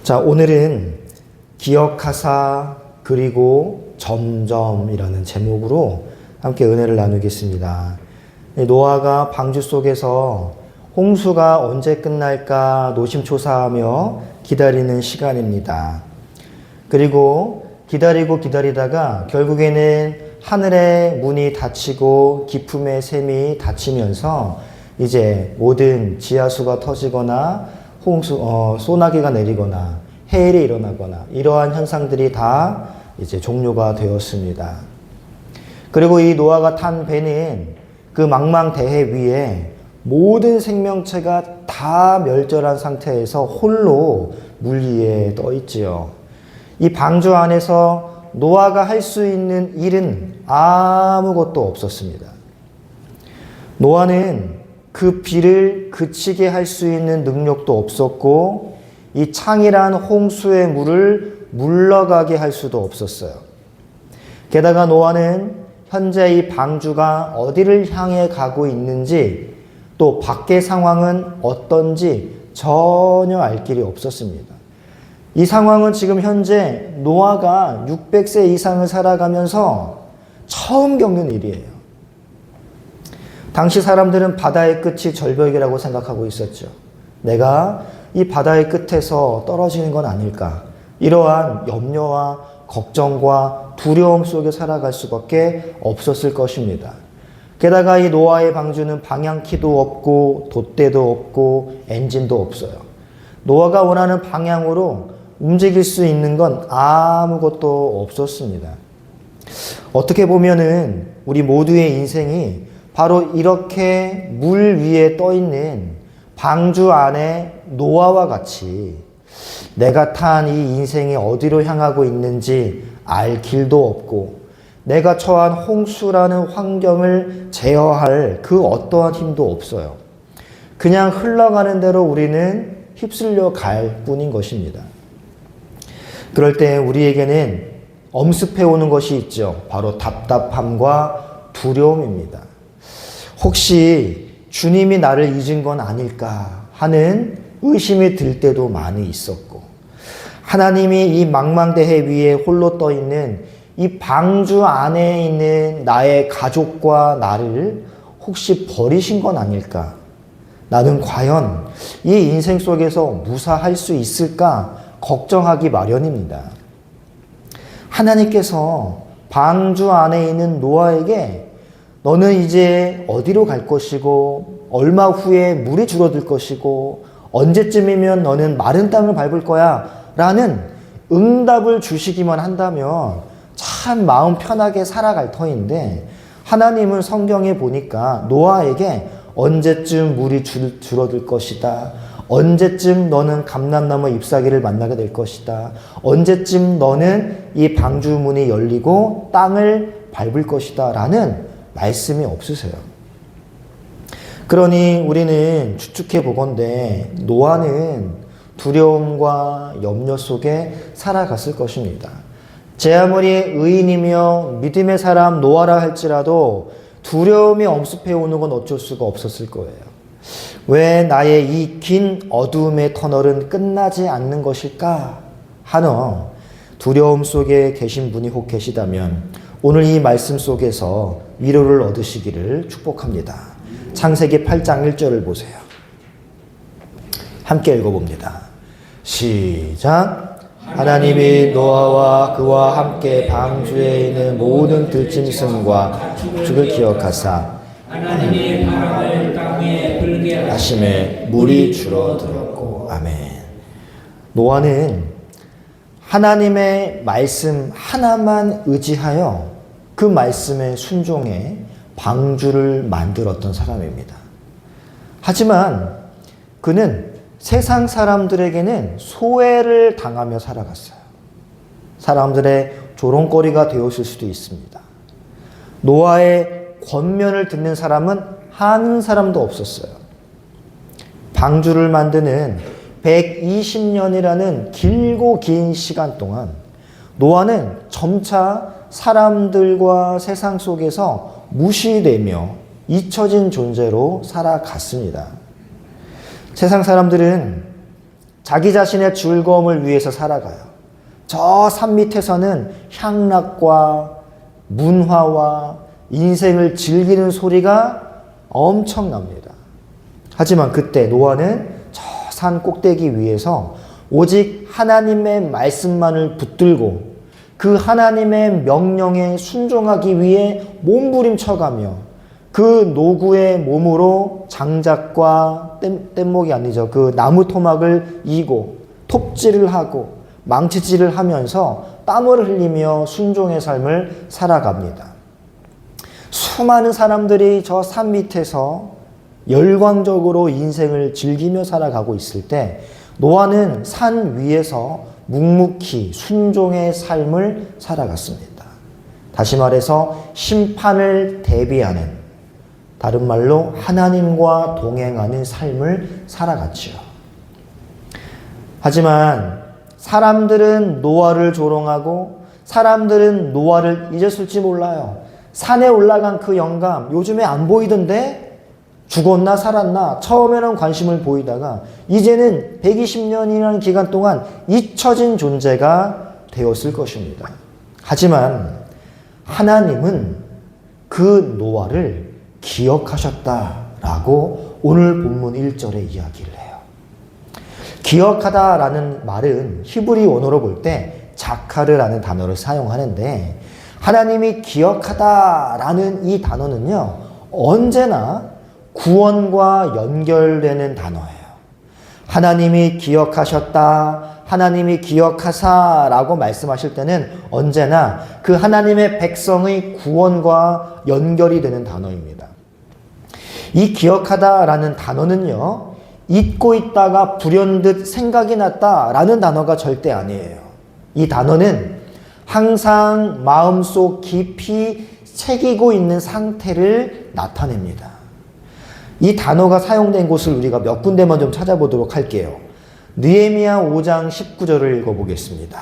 자, 오늘은 기억하사 그리고 점점이라는 제목으로 함께 은혜를 나누겠습니다. 노아가 방주 속에서 홍수가 언제 끝날까 노심초사하며 기다리는 시간입니다. 그리고 기다리다가 결국에는 하늘의 문이 닫히고 기품의 샘이 닫히면서 이제 모든 지하수가 터지거나 소나기가 내리거나 해일이 일어나거나 이러한 현상들이 다 이제 종료가 되었습니다. 그리고 이 노아가 탄 배는 그 망망대해 위에 모든 생명체가 다 멸절한 상태에서 홀로 물 위에 떠 있지요. 이 방주 안에서 노아가 할 수 있는 일은 아무것도 없었습니다. 노아는 그 비를 그치게 할 수 있는 능력도 없었고 이 창이란 홍수의 물을 물러가게 할 수도 없었어요. 게다가 노아는 현재 이 방주가 어디를 향해 가고 있는지 또 밖의 상황은 어떤지 전혀 알 길이 없었습니다. 이 상황은 지금 현재 노아가 600세 이상을 살아가면서 처음 겪는 일이에요. 당시 사람들은 바다의 끝이 절벽이라고 생각하고 있었죠. 내가 이 바다의 끝에서 떨어지는 건 아닐까. 이러한 염려와 걱정과 두려움 속에 살아갈 수밖에 없었을 것입니다. 게다가 이 노아의 방주는 방향키도 없고 돛대도 없고 엔진도 없어요. 노아가 원하는 방향으로 움직일 수 있는 건 아무것도 없었습니다. 어떻게 보면은 우리 모두의 인생이 바로 이렇게 물 위에 떠 있는 방주 안에 노아와 같이 내가 탄 이 인생이 어디로 향하고 있는지 알 길도 없고 내가 처한 홍수라는 환경을 제어할 그 어떠한 힘도 없어요. 그냥 흘러가는 대로 우리는 휩쓸려 갈 뿐인 것입니다. 그럴 때 우리에게는 엄습해 오는 것이 있죠. 바로 답답함과 두려움입니다. 혹시 주님이 나를 잊은 건 아닐까 하는 의심이 들 때도 많이 있었고, 하나님이 이 망망대해 위에 홀로 떠 있는 이 방주 안에 있는 나의 가족과 나를 혹시 버리신 건 아닐까? 나는 과연 이 인생 속에서 무사할 수 있을까? 걱정하기 마련입니다. 하나님께서 방주 안에 있는 노아에게 너는 이제 어디로 갈 것이고 얼마 후에 물이 줄어들 것이고 언제쯤이면 너는 마른 땅을 밟을 거야 라는 응답을 주시기만 한다면 참 마음 편하게 살아갈 터인데, 하나님은 성경에 보니까 노아에게 언제쯤 물이 줄어들 것이다, 언제쯤 너는 감람나무 잎사귀를 만나게 될 것이다, 언제쯤 너는 이 방주문이 열리고 땅을 밟을 것이다 라는 말씀이 없으세요. 그러니 우리는 추측해 보건대 노아는 두려움과 염려 속에 살아갔을 것입니다. 제 아무리 의인이며 믿음의 사람 노아라 할지라도 두려움이 엄습해 오는 건 어쩔 수가 없었을 거예요. 왜 나의 이 긴 어두움의 터널은 끝나지 않는 것일까 하는 두려움 속에 계신 분이 혹 계시다면 오늘 이 말씀 속에서 위로를 얻으시기를 축복합니다. 창세기 8장 1절을 보세요. 함께 읽어봅니다. 시작. 하나님이 노아와 그와 함께 방주에 있는 모든 들짐승과 죽을 기억하사 하나님이 바람을 땅에 불게 하심에 물이 줄어들었고. 아멘. 노아는 하나님의 말씀 하나만 의지하여 그 말씀에 순종해 방주를 만들었던 사람입니다. 하지만 그는 세상 사람들에게는 소외를 당하며 살아갔어요. 사람들의 조롱거리가 되었을 수도 있습니다. 노아의 권면을 듣는 사람은 한 사람도 없었어요. 방주를 만드는 120년이라는 길고 긴 시간 동안 노아는 점차 사람들과 세상 속에서 무시되며 잊혀진 존재로 살아갔습니다. 세상 사람들은 자기 자신의 즐거움을 위해서 살아가요. 저 산 밑에서는 향락과 문화와 인생을 즐기는 소리가 엄청납니다. 하지만 그때 노아는 저 산 꼭대기 위에서 오직 하나님의 말씀만을 붙들고 그 하나님의 명령에 순종하기 위해 몸부림쳐가며 그 노구의 몸으로 장작과 뗏목이 아니죠. 그 나무 토막을 이고 톱질을 하고 망치질을 하면서 땀을 흘리며 순종의 삶을 살아갑니다. 수많은 사람들이 저 산 밑에서 열광적으로 인생을 즐기며 살아가고 있을 때 노아는 산 위에서 묵묵히 순종의 삶을 살아갔습니다. 다시 말해서 심판을 대비하는, 다른 말로 하나님과 동행하는 삶을 살아갔지요. 하지만 사람들은 노아를 조롱하고 사람들은 노아를 잊었을지 몰라요. 산에 올라간 그 영감 요즘에 안 보이던데? 죽었나 살았나? 처음에는 관심을 보이다가 이제는 120년이라는 기간 동안 잊혀진 존재가 되었을 것입니다. 하지만 하나님은 그 노아를 기억하셨다라고 오늘 본문 1절에 이야기를 해요. 기억하다라는 말은 히브리 원어로 볼 때 자카르라는 단어를 사용하는데 하나님이 기억하다라는 이 단어는요, 언제나 구원과 연결되는 단어예요. 하나님이 기억하셨다, 하나님이 기억하사라고 말씀하실 때는 언제나 그 하나님의 백성의 구원과 연결이 되는 단어입니다. 이 기억하다라는 단어는요, 잊고 있다가 불현듯 생각이 났다라는 단어가 절대 아니에요. 이 단어는 항상 마음속 깊이 새기고 있는 상태를 나타냅니다. 이 단어가 사용된 곳을 우리가 몇 군데만 좀 찾아보도록 할게요. 느헤미야 5장 19절을 읽어보겠습니다.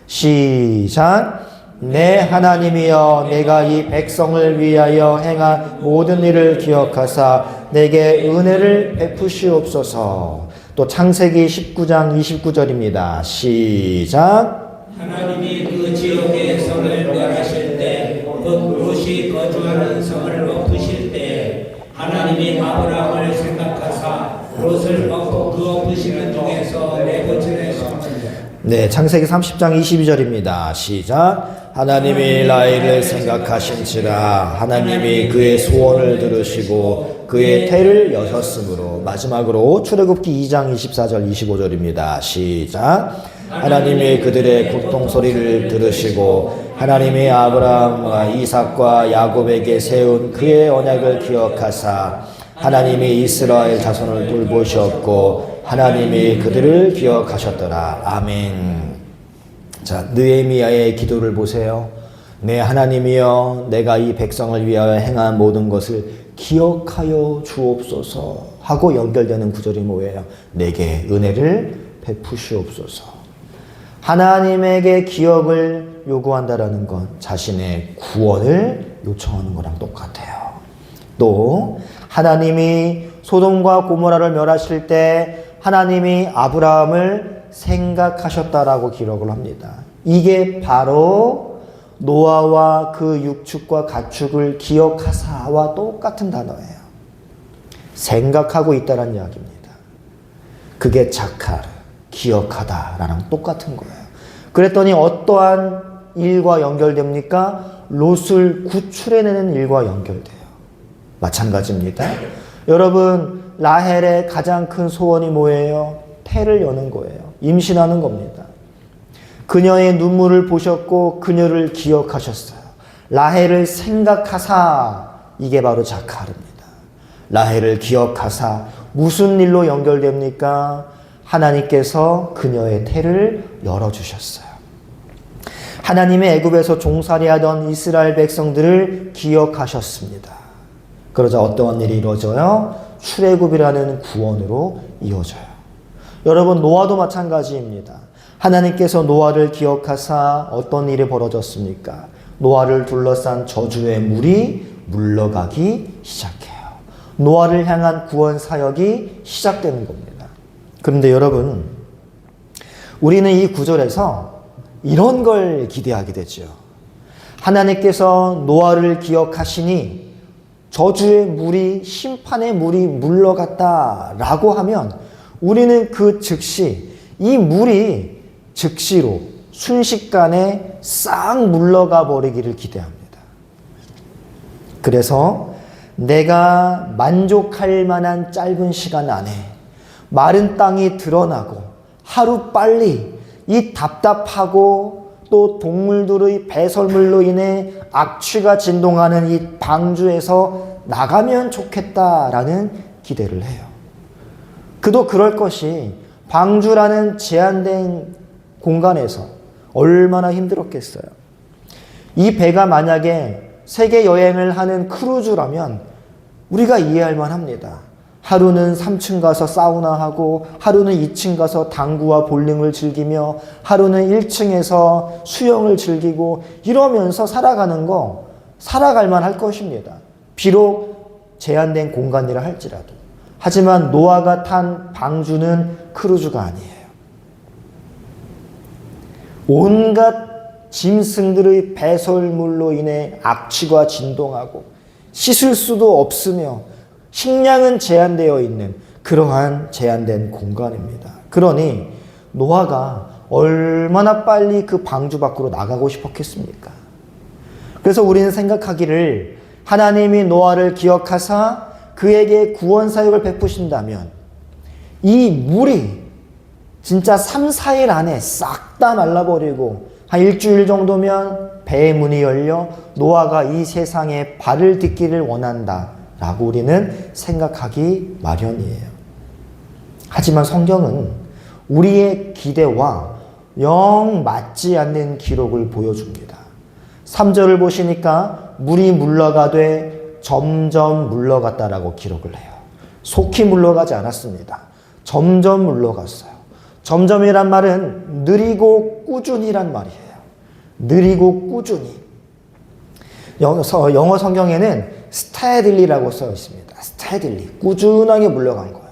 시작. 내 하나님이여, 내가 이 백성을 위하여 행한 모든 일을 기억하사 내게 은혜를 베푸시옵소서. 또 창세기 19장 29절입니다. 시작. 하나님이 그 지역의 성을 멸하실 때, 곧 롯이 거주하는 성을 엎으실 때 하나님이 아브라함을 생각하사 롯을 엎고 그 엎으시는 중에서 내보내셨느니라. 네, 창세기 30장 22절입니다. 시작. 하나님이 라헬을 생각하신지라 하나님이 그의 소원을 들으시고 그의 태를 여셨으므로. 마지막으로 출애굽기 2장 24절 25절입니다. 시작. 하나님이 그들의 고통소리를 들으시고 하나님이 아브라함과 이삭과 야곱에게 세운 그의 언약을 기억하사 하나님이 이스라엘 자손을 돌보셨고 하나님이 그들을 기억하셨더라. 아멘. 자, 느헤미야의 기도를 보세요. 내 하나님이여, 내가 이 백성을 위하여 행한 모든 것을 기억하여 주옵소서 하고 연결되는 구절이 뭐예요? 내게 은혜를 베푸시옵소서. 하나님에게 기억을 요구한다라는 건 자신의 구원을 요청하는 거랑 똑같아요. 또 하나님이 소돔과 고모라를 멸하실 때 하나님이 아브라함을 생각하셨다라고 기록을 합니다. 이게 바로 노아와 그 육축과 가축을 기억하사와 똑같은 단어예요. 생각하고 있다는 이야기입니다. 그게 자카르, 기억하다라는 똑같은 거예요. 그랬더니 어떠한 일과 연결됩니까? 롯을 구출해내는 일과 연결돼요. 마찬가지입니다. 여러분, 라헬의 가장 큰 소원이 뭐예요? 태를 여는 거예요. 임신하는 겁니다. 그녀의 눈물을 보셨고 그녀를 기억하셨어요. 라헬을 생각하사, 이게 바로 자카르입니다. 라헬을 기억하사 무슨 일로 연결됩니까? 하나님께서 그녀의 태를 열어주셨어요. 하나님의 애굽에서 종살이하던 이스라엘 백성들을 기억하셨습니다. 그러자 어떠한 일이 이루어져요? 출애굽이라는 구원으로 이어져요. 여러분, 노아도 마찬가지입니다. 하나님께서 노아를 기억하사 어떤 일이 벌어졌습니까? 노아를 둘러싼 저주의 물이 물러가기 시작해요. 노아를 향한 구원 사역이 시작되는 겁니다. 그런데 여러분, 우리는 이 구절에서 이런 걸 기대하게 되죠. 하나님께서 노아를 기억하시니 저주의 물이, 심판의 물이 물러갔다라고 하면 우리는 그 즉시 이 물이 즉시로 순식간에 싹 물러가 버리기를 기대합니다. 그래서 내가 만족할 만한 짧은 시간 안에 마른 땅이 드러나고 하루빨리 이 답답하고 또 동물들의 배설물로 인해 악취가 진동하는 이 방주에서 나가면 좋겠다라는 기대를 해요. 그도 그럴 것이 방주라는 제한된 공간에서 얼마나 힘들었겠어요. 이 배가 만약에 세계 여행을 하는 크루즈라면 우리가 이해할 만합니다. 하루는 3층 가서 사우나하고 하루는 2층 가서 당구와 볼링을 즐기며 하루는 1층에서 수영을 즐기고 이러면서 살아가는 거 살아갈 만할 것입니다. 비록 제한된 공간이라 할지라도. 하지만 노아가 탄 방주는 크루즈가 아니에요. 온갖 짐승들의 배설물로 인해 악취가 진동하고 씻을 수도 없으며 식량은 제한되어 있는 그러한 제한된 공간입니다. 그러니 노아가 얼마나 빨리 그 방주 밖으로 나가고 싶었겠습니까? 그래서 우리는 생각하기를 하나님이 노아를 기억하사 그에게 구원 사역을 베푸신다면 이 물이 진짜 3, 4일 안에 싹 다 말라버리고 한 일주일 정도면 배의 문이 열려 노아가 이 세상에 발을 딛기를 원한다 라고 우리는 생각하기 마련이에요. 하지만 성경은 우리의 기대와 영 맞지 않는 기록을 보여줍니다. 3절을 보시니까 물이 물러가되 점점 물러갔다라고 기록을 해요. 속히 물러가지 않았습니다. 점점 물러갔어요. 점점이란 말은 느리고 꾸준히란 말이에요. 느리고 꾸준히. 영어 성경에는 스테딜리라고 써 있습니다. 스테딜리. 꾸준하게 물러간 거예요.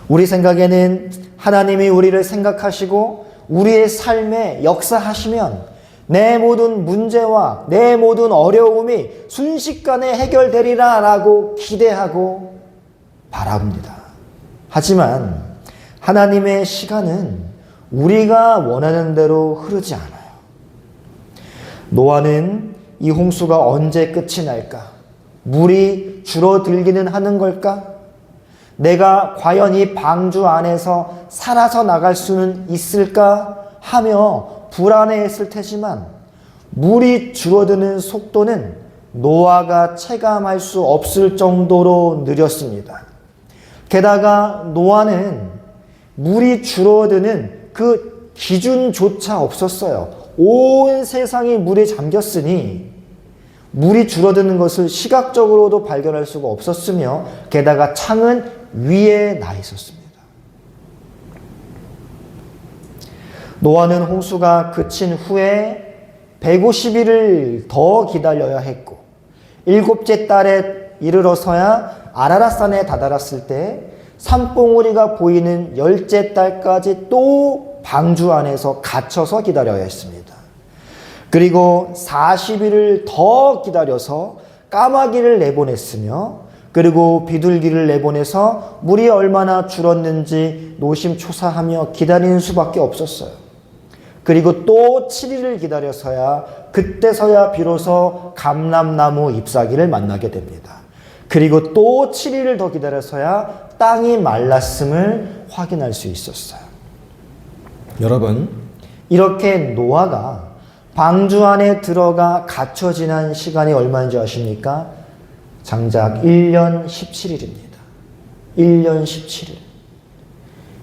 우리 생각에는 하나님이 우리를 생각하시고 우리의 삶에 역사하시면 내 모든 문제와 내 모든 어려움이 순식간에 해결되리라 라고 기대하고 바랍니다. 하지만 하나님의 시간은 우리가 원하는 대로 흐르지 않아요. 노아는 이 홍수가 언제 끝이 날까? 물이 줄어들기는 하는 걸까? 내가 과연 이 방주 안에서 살아서 나갈 수는 있을까? 하며 불안해했을 테지만 물이 줄어드는 속도는 노아가 체감할 수 없을 정도로 느렸습니다. 게다가 노아는 물이 줄어드는 그 기준조차 없었어요. 온 세상이 물에 잠겼으니 물이 줄어드는 것을 시각적으로도 발견할 수가 없었으며 게다가 창은 위에 나 있었습니다. 노아는 홍수가 그친 후에 150일을 더 기다려야 했고 7째 달에 이르러서야 아라랏산에 다다랐을 때 산봉우리가 보이는 10째 달까지 또 방주 안에서 갇혀서 기다려야 했습니다. 그리고 40일을 더 기다려서 까마귀를 내보냈으며 그리고 비둘기를 내보내서 물이 얼마나 줄었는지 노심초사하며 기다리는 수밖에 없었어요. 그리고 또 7일을 기다려서야 그때서야 비로소 감람나무 잎사귀를 만나게 됩니다. 그리고 또 7일을 더 기다려서야 땅이 말랐음을 확인할 수 있었어요. 여러분, 이렇게 노아가 방주 안에 들어가 갇혀 지난 시간이 얼마인 줄 아십니까? 장작 1년 17일입니다. 1년 17일.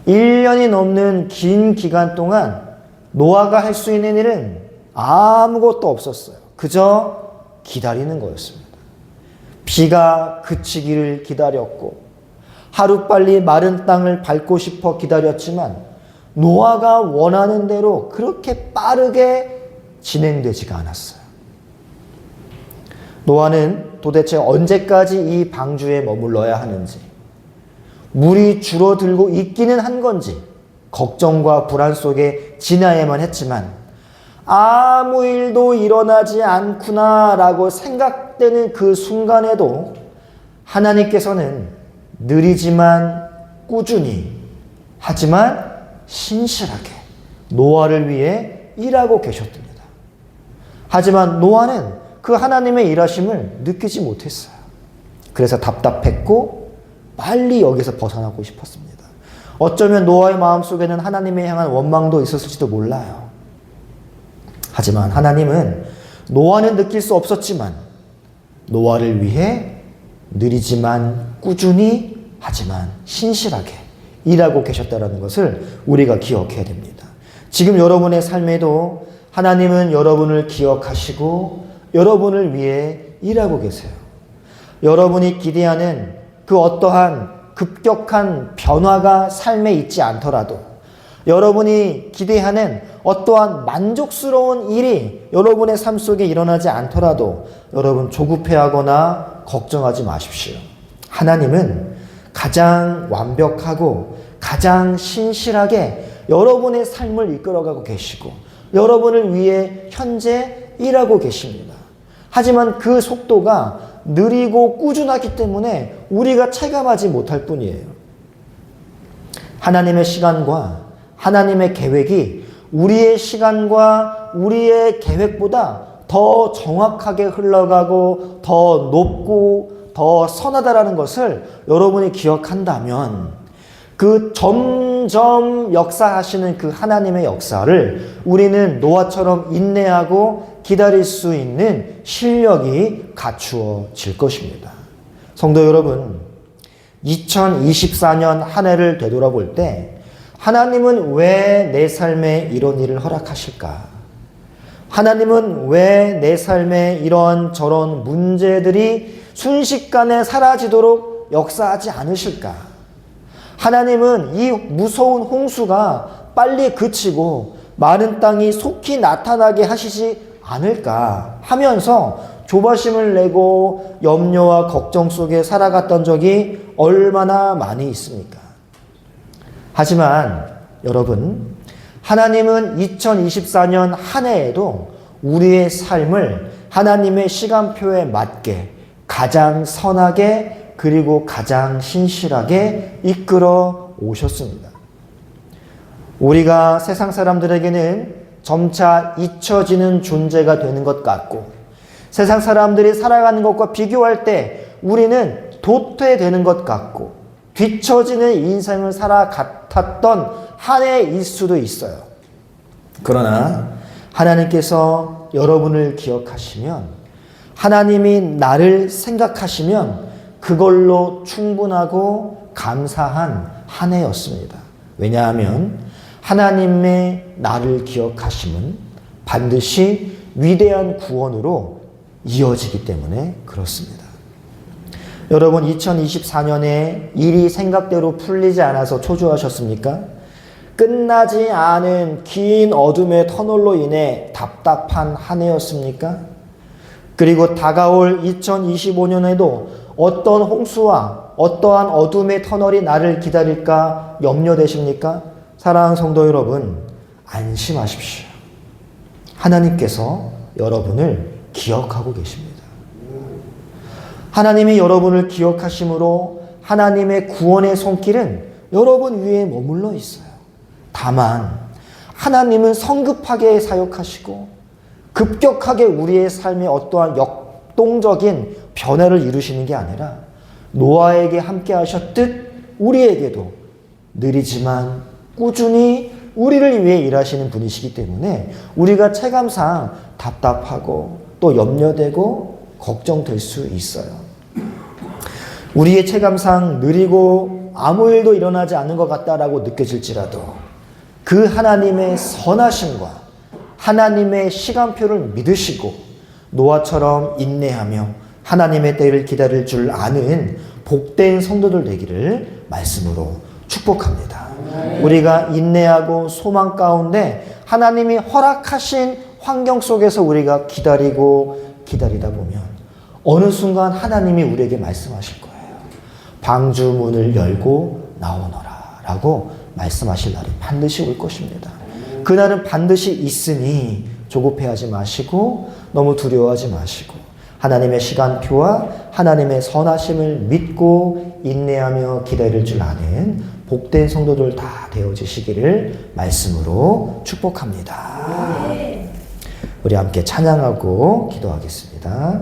1년이 넘는 긴 기간 동안 노아가 할 수 있는 일은 아무것도 없었어요. 그저 기다리는 거였습니다. 비가 그치기를 기다렸고 하루빨리 마른 땅을 밟고 싶어 기다렸지만 노아가 원하는 대로 그렇게 빠르게 진행되지가 않았어요. 노아는 도대체 언제까지 이 방주에 머물러야 하는지, 물이 줄어들고 있기는 한 건지, 걱정과 불안 속에 지나야만 했지만 아무 일도 일어나지 않구나라고 생각되는 그 순간에도 하나님께서는 느리지만 꾸준히 하지만 신실하게 노아를 위해 일하고 계셨답니다. 하지만 노아는 그 하나님의 일하심을 느끼지 못했어요. 그래서 답답했고 빨리 여기서 벗어나고 싶었습니다. 어쩌면 노아의 마음속에는 하나님에 향한 원망도 있었을지도 몰라요. 하지만 하나님은 노아는 느낄 수 없었지만 노아를 위해 느리지만 꾸준히 하지만 신실하게 일하고 계셨다는 것을 우리가 기억해야 됩니다. 지금 여러분의 삶에도 하나님은 여러분을 기억하시고 여러분을 위해 일하고 계세요. 여러분이 기대하는 그 어떠한 급격한 변화가 삶에 있지 않더라도 여러분이 기대하는 어떠한 만족스러운 일이 여러분의 삶 속에 일어나지 않더라도 여러분 조급해하거나 걱정하지 마십시오. 하나님은 가장 완벽하고 가장 신실하게 여러분의 삶을 이끌어가고 계시고 여러분을 위해 현재 일하고 계십니다. 하지만 그 속도가 느리고 꾸준하기 때문에 우리가 체감하지 못할 뿐이에요. 하나님의 시간과 하나님의 계획이 우리의 시간과 우리의 계획보다 더 정확하게 흘러가고 더 높고 더 선하다라는 것을 여러분이 기억한다면 그 점점 역사하시는 그 하나님의 역사를 우리는 노아처럼 인내하고 기다릴 수 있는 실력이 갖추어질 것입니다. 성도 여러분, 2024년 한 해를 되돌아볼 때 하나님은 왜 내 삶에 이런 일을 허락하실까? 하나님은 왜 내 삶에 이런 저런 문제들이 순식간에 사라지도록 역사하지 않으실까? 하나님은 이 무서운 홍수가 빨리 그치고 마른 땅이 속히 나타나게 하시지 않을까 하면서 조바심을 내고 염려와 걱정 속에 살아갔던 적이 얼마나 많이 있습니까? 하지만 여러분, 하나님은 2024년 한 해에도 우리의 삶을 하나님의 시간표에 맞게 가장 선하게 그리고 가장 신실하게 이끌어 오셨습니다. 우리가 세상 사람들에게는 점차 잊혀지는 존재가 되는 것 같고 세상 사람들이 살아가는 것과 비교할 때 우리는 도태되는 것 같고 뒤처지는 인생을 살아갔던 한 해일 수도 있어요. 그러나 하나님께서 여러분을 기억하시면 하나님이 나를 생각하시면 그걸로 충분하고 감사한 한 해였습니다. 왜냐하면 하나님의 나를 기억하심은 반드시 위대한 구원으로 이어지기 때문에 그렇습니다. 여러분, 2024년에 일이 생각대로 풀리지 않아서 초조하셨습니까? 끝나지 않은 긴 어둠의 터널로 인해 답답한 한 해였습니까? 그리고 다가올 2025년에도 어떤 홍수와 어떠한 어둠의 터널이 나를 기다릴까 염려되십니까? 사랑하는 성도 여러분, 안심하십시오. 하나님께서 여러분을 기억하고 계십니다. 하나님이 여러분을 기억하심으로 하나님의 구원의 손길은 여러분 위에 머물러 있어요. 다만 하나님은 성급하게 사역하시고 급격하게 우리의 삶에 어떠한 역동적인 변화를 이루시는 게 아니라 노아에게 함께 하셨듯 우리에게도 느리지만 꾸준히 우리를 위해 일하시는 분이시기 때문에 우리가 체감상 답답하고 또 염려되고 걱정될 수 있어요. 우리의 체감상 느리고 아무 일도 일어나지 않는 것 같다라고 느껴질지라도 그 하나님의 선하심과 하나님의 시간표를 믿으시고 노아처럼 인내하며 하나님의 때를 기다릴 줄 아는 복된 성도들 되기를 말씀으로 축복합니다. 우리가 인내하고 소망 가운데 하나님이 허락하신 환경 속에서 우리가 기다리다 보면 어느 순간 하나님이 우리에게 말씀하실 거예요. 방주문을 열고 나오너라 라고 말씀하실 날이 반드시 올 것입니다. 그날은 반드시 있으니 조급해하지 마시고 너무 두려워하지 마시고 하나님의 시간표와 하나님의 선하심을 믿고 인내하며 기다릴 줄 아는 복된 성도들 다 되어지시기를 말씀으로 축복합니다. 우리 함께 찬양하고 기도하겠습니다.